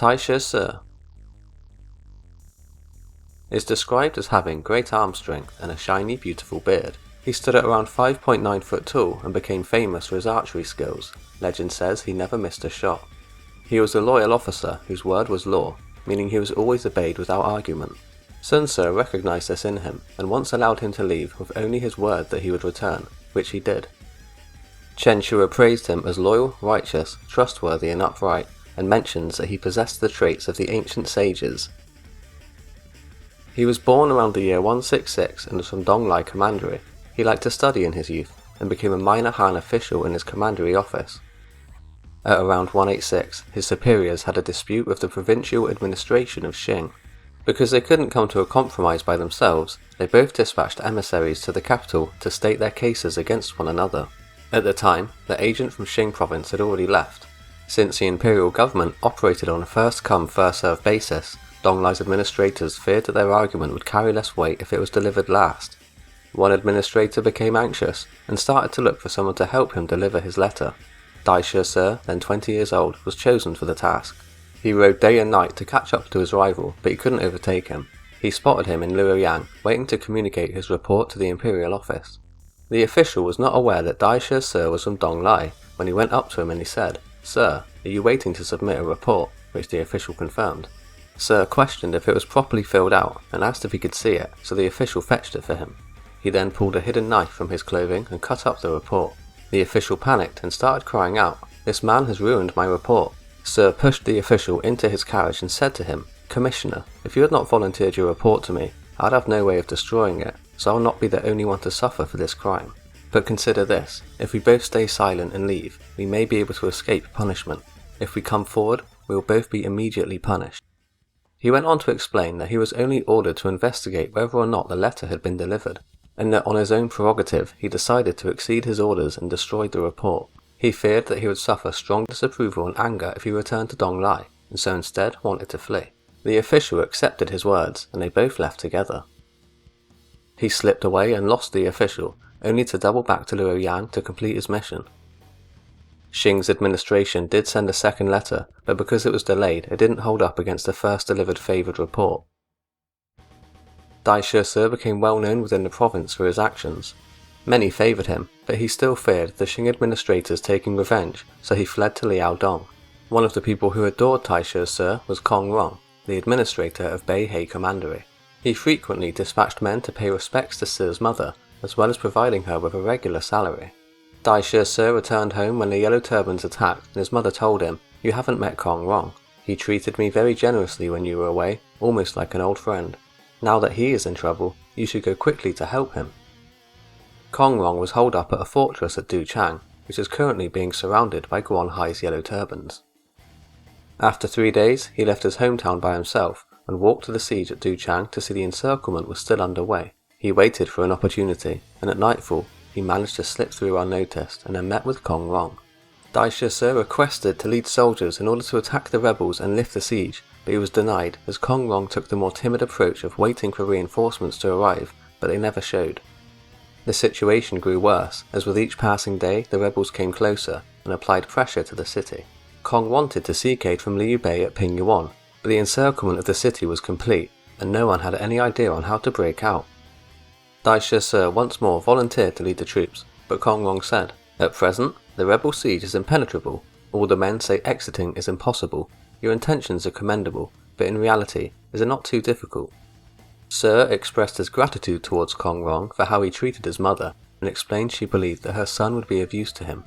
Taishi Ci is described as having great arm strength and a shiny, beautiful beard. He stood at around 5.9 foot tall and became famous for his archery skills. Legend says he never missed a shot. He was a loyal officer whose word was law, meaning he was always obeyed without argument. Sun Ce recognized this in him and once allowed him to leave with only his word that he would return, which he did. Chen Shou praised him as loyal, righteous, trustworthy and upright, and mentions that he possessed the traits of the ancient sages. He was born around the year 166 and was from Donglai Commandery. He liked to study in his youth and became a minor Han official in his commandery office. At around 186, his superiors had a dispute with the provincial administration of Qing. Because they couldn't come to a compromise by themselves, they both dispatched emissaries to the capital to state their cases against one another. At the time, the agent from Qing province had already left. Since the imperial government operated on a first-come, first-served basis, Donglai's administrators feared that their argument would carry less weight if it was delivered last. One administrator became anxious and started to look for someone to help him deliver his letter. Taishi Ci, then 20 years old, was chosen for the task. He rode day and night to catch up to his rival, but he couldn't overtake him. He spotted him in Luoyang, waiting to communicate his report to the imperial office. The official was not aware that Taishi Ci was from Donglai when he went up to him and he said, "Sir, are you waiting to submit a report?" which the official confirmed. Ci questioned if it was properly filled out and asked if he could see it, so the official fetched it for him. He then pulled a hidden knife from his clothing and cut up the report. The official panicked and started crying out, "This man has ruined my report." Ci pushed the official into his carriage and said to him, "Commissioner, if you had not volunteered your report to me, I'd have no way of destroying it, so I'll not be the only one to suffer for this crime. But consider this, if we both stay silent and leave, we may be able to escape punishment. If we come forward, we will both be immediately punished." He went on to explain that he was only ordered to investigate whether or not the letter had been delivered, and that on his own prerogative he decided to exceed his orders and destroyed the report. He feared that he would suffer strong disapproval and anger if he returned to Donglai, and so instead wanted to flee. The official accepted his words, and they both left together. He slipped away and lost the official, only to double back to Luoyang to complete his mission. Qing's administration did send a second letter, but because it was delayed, it didn't hold up against the first delivered favoured report. Taishi Ci became well known within the province for his actions. Many favoured him, but he still feared the Qing administrators taking revenge, so he fled to Liaodong. One of the people who adored Taishi Ci was Kong Rong, the administrator of Beihei Commandery. He frequently dispatched men to pay respects to Ci's mother, as well as providing her with a regular salary. Taishi Ci returned home when the Yellow Turbans attacked, and his mother told him, "You haven't met Kong Rong. He treated me very generously when you were away, almost like an old friend. Now that he is in trouble, you should go quickly to help him." Kong Rong was holed up at a fortress at Duchang, which is currently being surrounded by Guanhai's Yellow Turbans. After 3 days, he left his hometown by himself and walked to the siege at Duchang to see the encirclement was still underway. He waited for an opportunity, and at nightfall, he managed to slip through unnoticed and then met with Kong Rong. Taishi Ci requested to lead soldiers in order to attack the rebels and lift the siege, but he was denied as Kong Rong took the more timid approach of waiting for reinforcements to arrive, but they never showed. The situation grew worse, as with each passing day the rebels came closer and applied pressure to the city. Kong wanted to seek aid from Liu Bei at Pingyuan, but the encirclement of the city was complete, and no one had any idea on how to break out. Taishi Ci once more volunteered to lead the troops, but Kong Rong said, "At present, the rebel siege is impenetrable. All the men say exiting is impossible. Your intentions are commendable, but in reality, is it not too difficult?" Ci expressed his gratitude towards Kong Rong for how he treated his mother, and explained she believed that her son would be of use to him.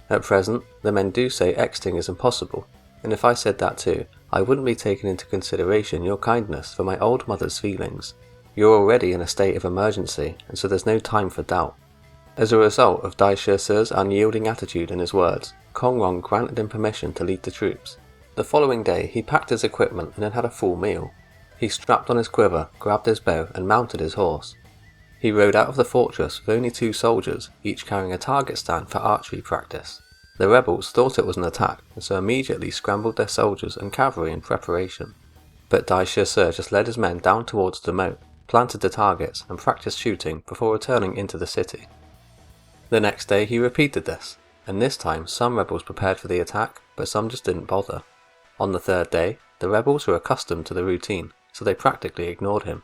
"At present, the men do say exiting is impossible, and if I said that too, I wouldn't be taking into consideration your kindness for my old mother's feelings. You're already in a state of emergency, and so there's no time for doubt." As a result of Taishi Ci's unyielding attitude and his words, Kong Rong granted him permission to lead the troops. The following day, he packed his equipment and then had a full meal. He strapped on his quiver, grabbed his bow, and mounted his horse. He rode out of the fortress with only 2 soldiers, each carrying a target stand for archery practice. The rebels thought it was an attack, and so immediately scrambled their soldiers and cavalry in preparation. But Taishi Ci just led his men down towards the moat, planted the targets, and practiced shooting before returning into the city. The next day he repeated this, and this time some rebels prepared for the attack, but some just didn't bother. On the third day, the rebels were accustomed to the routine, so they practically ignored him.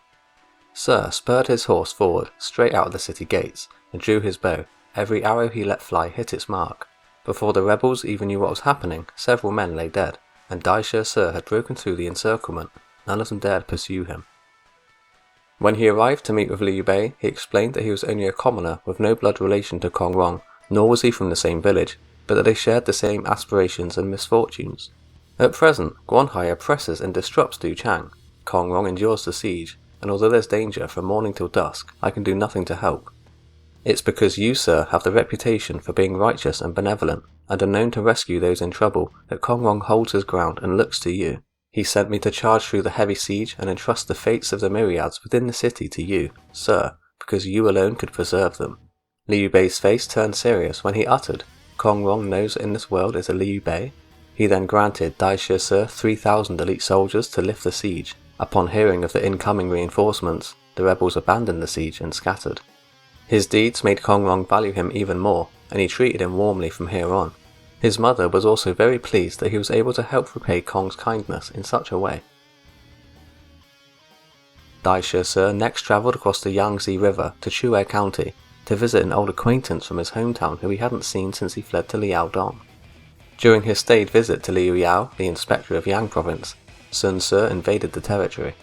Sir spurred his horse forward straight out of the city gates and drew his bow. Every arrow he let fly hit its mark. Before the rebels even knew what was happening, several men lay dead, and Taishi Ci had broken through the encirclement. None of them dared pursue him. When he arrived to meet with Liu Bei, he explained that he was only a commoner with no blood relation to Kong Rong, nor was he from the same village, but that they shared the same aspirations and misfortunes. At present, Guanhai oppresses and disrupts Du Chang. Kong Rong endures the siege, and although there's danger from morning till dusk, I can do nothing to help. It's because you, sir, have the reputation for being righteous and benevolent, and are known to rescue those in trouble, that Kong Rong holds his ground and looks to you. He sent me to charge through the heavy siege and entrust the fates of the myriads within the city to you, sir, because you alone could preserve them. Liu Bei's face turned serious when he uttered, Kong Rong knows in this world is a Liu Bei. He then granted Taishi Ci 3,000 elite soldiers to lift the siege. Upon hearing of the incoming reinforcements, the rebels abandoned the siege and scattered. His deeds made Kong Rong value him even more, and he treated him warmly from here on. His mother was also very pleased that he was able to help repay Kong's kindness in such a way. Taishi Ci next travelled across the Yangtze River to Chue County to visit an old acquaintance from his hometown who he hadn't seen since he fled to Liaodong. During his stayed visit to Liu Yao, the inspector of Yang province, Sun Ce invaded the territory.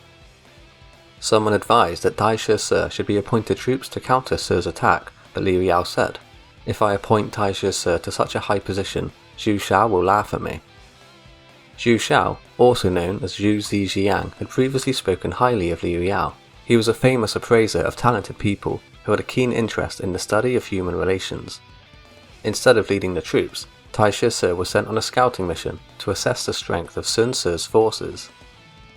Someone advised that Taishi Ci should be appointed troops to counter Ce's attack, but Liu Yao said, "If I appoint Taishi Ci to such a high position, Zhu Xiao will laugh at me." Zhu Xiao, also known as Zhu Zijiang, had previously spoken highly of Liu Yao. He was a famous appraiser of talented people who had a keen interest in the study of human relations. Instead of leading the troops, Taishi Ci was sent on a scouting mission to assess the strength of Sun Ce's forces.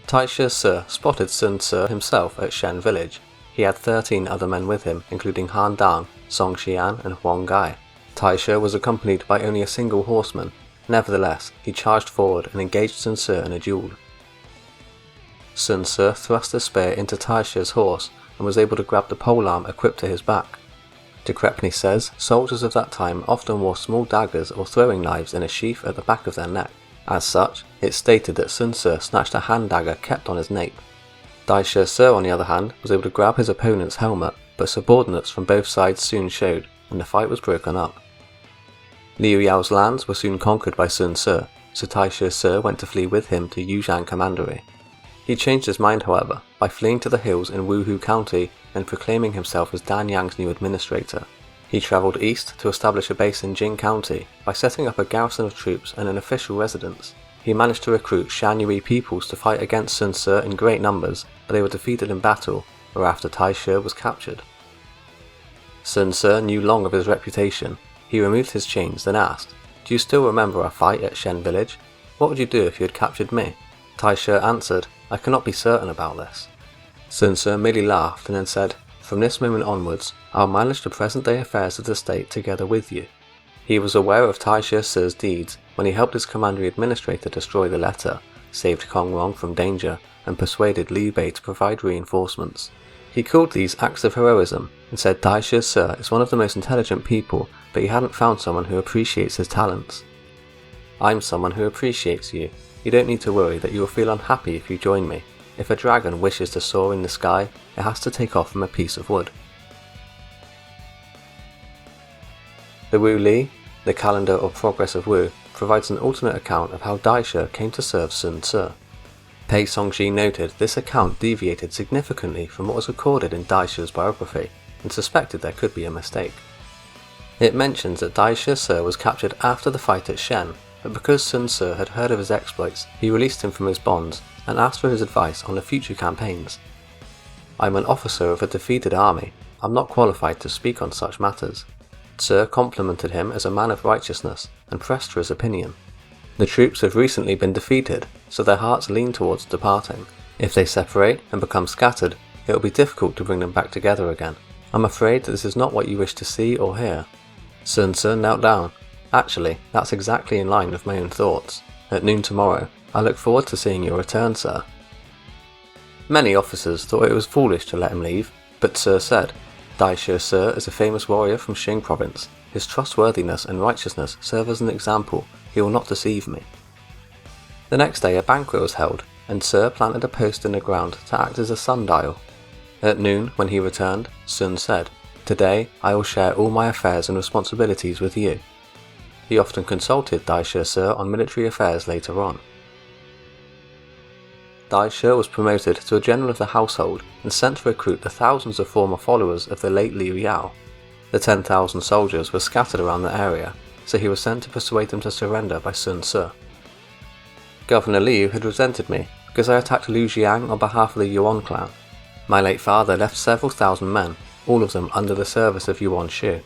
Taishi Ci spotted Sun Ce himself at Shen village. He had 13 other men with him, including Han Dang, Song Xian and Huang Gai. Taishi was accompanied by only a single horseman. Nevertheless, he charged forward and engaged Sun Ce in a duel. Sun Ce thrust a spear into Taishi's horse and was able to grab the polearm equipped to his back. Crespigny says soldiers of that time often wore small daggers or throwing knives in a sheath at the back of their neck. As such, it's stated that Sun Ce snatched a hand dagger kept on his nape. Taishi Ci, on the other hand, was able to grab his opponent's helmet, but subordinates from both sides soon showed, and the fight was broken up. Liu Yao's lands were soon conquered by Sun Ce, so Taishi Ci went to flee with him to Yuzhang Commandery. He changed his mind, however, by fleeing to the hills in Wuhu County and proclaiming himself as Danyang's new administrator. He travelled east to establish a base in Jing County by setting up a garrison of troops and an official residence. He managed to recruit Shan-Yue peoples to fight against Sun Ce in great numbers, but they were defeated in battle, whereafter Taishi was captured. Sun Ce knew long of his reputation. He removed his chains, then asked, "Do you still remember our fight at Shen village? What would you do if you had captured me?" Taishi answered, "I cannot be certain about this." Sun Ce merely laughed and then said, "From this moment onwards, I'll manage the present-day affairs of the state together with you." He was aware of Taishi Ci's deeds when he helped his commandery administrator destroy the letter, saved Kong Rong from danger, and persuaded Liu Bei to provide reinforcements. He called these acts of heroism and said Taishi Ci is one of the most intelligent people, but he hadn't found someone who appreciates his talents. "I'm someone who appreciates you. You don't need to worry that you will feel unhappy if you join me. If a dragon wishes to soar in the sky, it has to take off from a piece of wood." The Wu Li, the calendar or progress of Wu, provides an alternate account of how Taishi came to serve Sun Ce. Pei Songzhi noted this account deviated significantly from what was recorded in Taishi's biography, and suspected there could be a mistake. It mentions that Taishi Ci was captured after the fight at Shen, but because Sun Ce had heard of his exploits, he released him from his bonds and asked for his advice on the future campaigns. "I'm an officer of a defeated army. I'm not qualified to speak on such matters." Ci complimented him as a man of righteousness and pressed for his opinion. "The troops have recently been defeated, so their hearts lean towards departing. If they separate and become scattered, it will be difficult to bring them back together again. I'm afraid that this is not what you wish to see or hear." Sun Ce knelt down. "Actually, that's exactly in line with my own thoughts. At noon tomorrow, I look forward to seeing your return, sir." Many officers thought it was foolish to let him leave, but Ci said, "Taishi Ci is a famous warrior from Xing province. His trustworthiness and righteousness serve as an example. He will not deceive me." The next day a banquet was held, and Sir planted a post in the ground to act as a sundial. At noon, when he returned, Sun said, "Today I will share all my affairs and responsibilities with you." He often consulted Taishi Ci on military affairs later on. Taishi was promoted to a general of the household and sent to recruit the thousands of former followers of the late Liu Yao. The 10,000 soldiers were scattered around the area, so he was sent to persuade them to surrender by Sun Ce. Governor Liu had resented me because I attacked Liu Jiang on behalf of the Yuan clan. My late father left several thousand men, all of them under the service of Yuan Shu.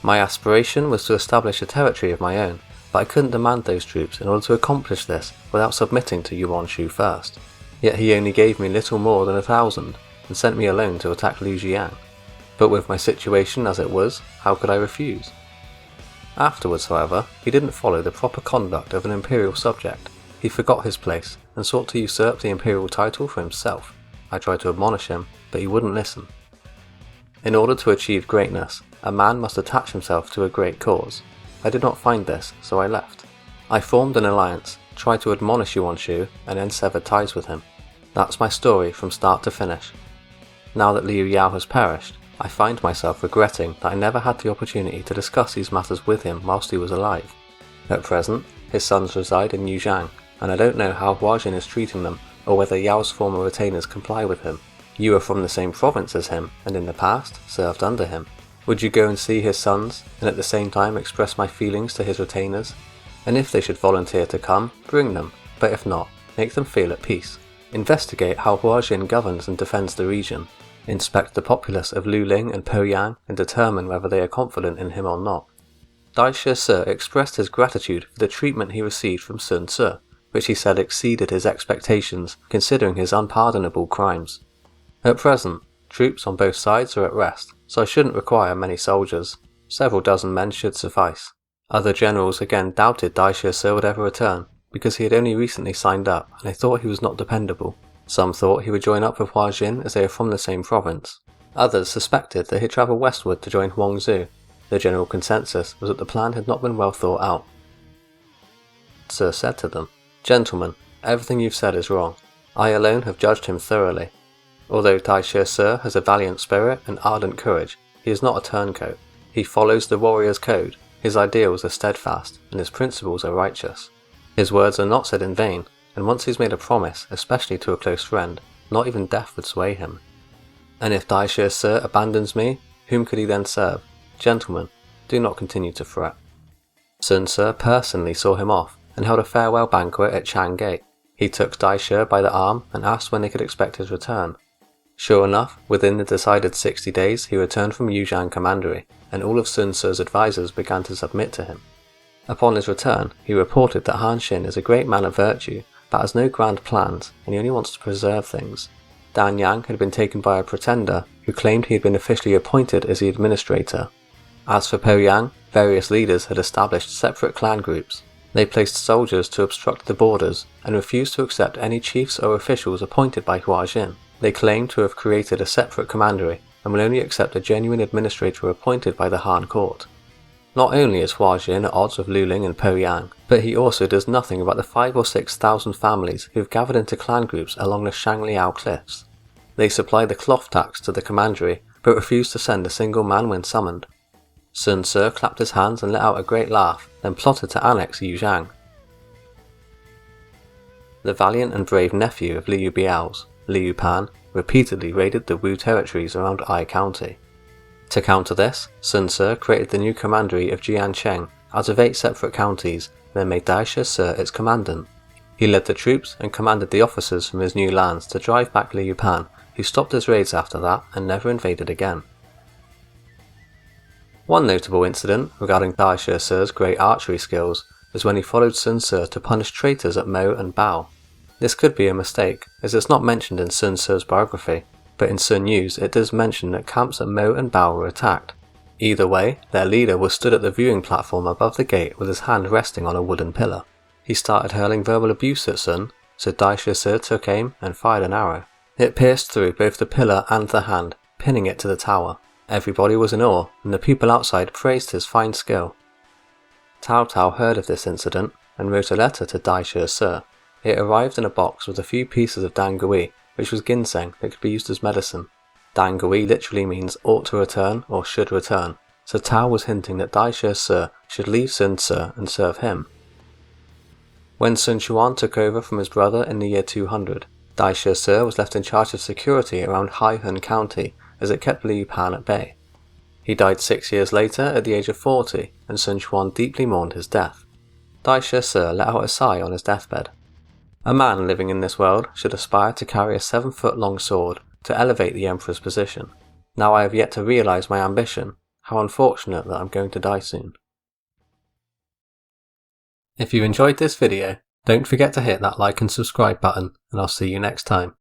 My aspiration was to establish a territory of my own, but I couldn't demand those troops in order to accomplish this without submitting to Yuan Shu first. Yet he only gave me little more than 1,000 and sent me alone to attack Liu Jiang. But with my situation as it was, how could I refuse? Afterwards, however, he didn't follow the proper conduct of an imperial subject. He forgot his place and sought to usurp the imperial title for himself. I tried to admonish him, but he wouldn't listen. In order to achieve greatness, a man must attach himself to a great cause. I did not find this, so I left. I formed an alliance, tried to admonish Yuan Shu, and then severed ties with him. That's my story from start to finish. Now that Liu Yao has perished, I find myself regretting that I never had the opportunity to discuss these matters with him whilst he was alive. At present, his sons reside in Yuzhang, and I don't know how Hou Han is treating them, or whether Yao's former retainers comply with him. You are from the same province as him, and in the past, served under him. Would you go and see his sons, and at the same time express my feelings to his retainers? And if they should volunteer to come, bring them, but if not, make them feel at peace. Investigate how Hou Han governs and defends the region. Inspect the populace of Luling and Poyang and determine whether they are confident in him or not. Taishi Ci expressed his gratitude for the treatment he received from Sun Ce, which he said exceeded his expectations considering his unpardonable crimes. At present, troops on both sides are at rest, so I shouldn't require many soldiers. Several dozen men should suffice. Other generals again doubted Taishi Ci would ever return, because he had only recently signed up and they thought he was not dependable. Some thought he would join up with Hou Han as they are from the same province. Others suspected that he'd travel westward to join Huangzu. The general consensus was that the plan had not been well thought out. Sir said to them, "Gentlemen, everything you've said is wrong. I alone have judged him thoroughly. Although Taishi Ci has a valiant spirit and ardent courage, he is not a turncoat. He follows the warrior's code, his ideals are steadfast, and his principles are righteous. His words are not said in vain, and once he's made a promise, especially to a close friend, not even death would sway him. And if Taishi Ci abandons me, whom could he then serve? Gentlemen, do not continue to fret." Sun Ce personally saw him off, and held a farewell banquet at Chang Gate. He took Taishi by the arm and asked when they could expect his return. Sure enough, within the decided 60 days he returned from Yuzhang Commandery, and all of Sun Ce's advisors began to submit to him. Upon his return, he reported that Han Xin is a great man of virtue, but has no grand plans, and he only wants to preserve things. Dan Yang had been taken by a pretender, who claimed he had been officially appointed as the administrator. As for Poyang, various leaders had established separate clan groups. They placed soldiers to obstruct the borders, and refused to accept any chiefs or officials appointed by Hou Han. They claimed to have created a separate commandery, and will only accept a genuine administrator appointed by the Han court. Not only is Hou Han at odds with Luling and Poyang, but he also does nothing about the 5,000 or 6,000 families who have gathered into clan groups along the Shangliao cliffs. They supply the cloth tax to the commandery, but refuse to send a single man when summoned. Sun Ce clapped his hands and let out a great laugh, then plotted to annex Yuzhang. The valiant and brave nephew of Liu Biao's, Liu Pan, repeatedly raided the Wu territories around Ai County. To counter this, Sun Ce created the new commandery of Jiancheng out of 8 separate counties, then made Taishi Ci its commandant. He led the troops and commanded the officers from his new lands to drive back Liu Pan, who stopped his raids after that and never invaded again. One notable incident regarding Taishi Ci's great archery skills was when he followed Sun Ce to punish traitors at Mo and Bao. This could be a mistake, as it's not mentioned in Sun Ce's biography, but in Sun Yu's it does mention that camps at Mo and Bao were attacked. Either way, their leader was stood at the viewing platform above the gate with his hand resting on a wooden pillar. He started hurling verbal abuse at Sun, so Taishi Ci took aim and fired an arrow. It pierced through both the pillar and the hand, pinning it to the tower. Everybody was in awe, and the people outside praised his fine skill. Cao Cao heard of this incident and wrote a letter to Taishi Ci. It arrived in a box with a few pieces of dangui, which was ginseng that could be used as medicine. Dangui literally means ought to return or should return, so Tao was hinting that Taishi Ci should leave Sun Ce and serve him. When Sun Quan took over from his brother in the year 200, Taishi Ci was left in charge of security around Hou Han County as it kept Liu Pan at bay. He died 6 years later at the age of 40, and Sun Quan deeply mourned his death. Taishi Ci let out a sigh on his deathbed. A man living in this world should aspire to carry a 7-foot-long sword to elevate the Emperor's position. Now I have yet to realise my ambition. How unfortunate that I'm going to die soon. If you enjoyed this video, don't forget to hit that like and subscribe button, and I'll see you next time.